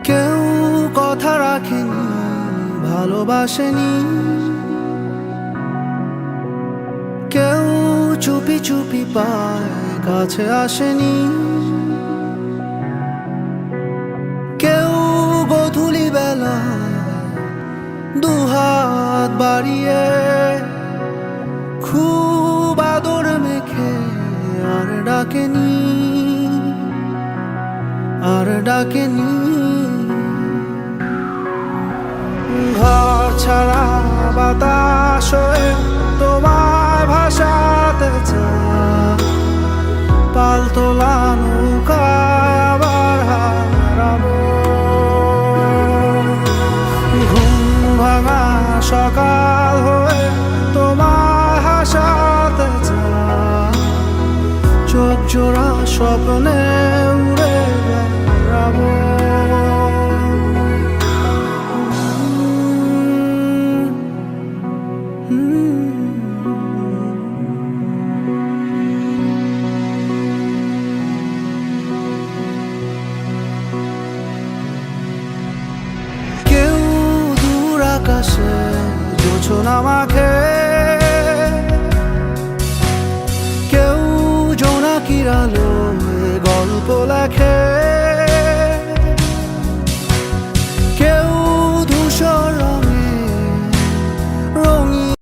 কেউ কথা রাখেনি, ভালোবাসেনি, কেউ চুপি চুপি পায় কাছে আসেনি, কেউ গোধূলি বেলায় দুহাত বাড়িয়ে খুব আদর মেখে আর ডাকেনি, আর ডাকেনি। ঘর ছাড়া বাতাস হয়ে তোমায় ভাসাতে চায়, পালতোলা নৌকায় আবার হারাবো। ঘুম ভাঙা সকাল হয়ে তোমায় হাসাতে চায়, চোখ জোড়া স্বপ্নে উড়ে বেড়াবো। কেউ দূর আকাশে জোছনা মাখে, কেউ জোনাকির আলোয় গল্প লেখে,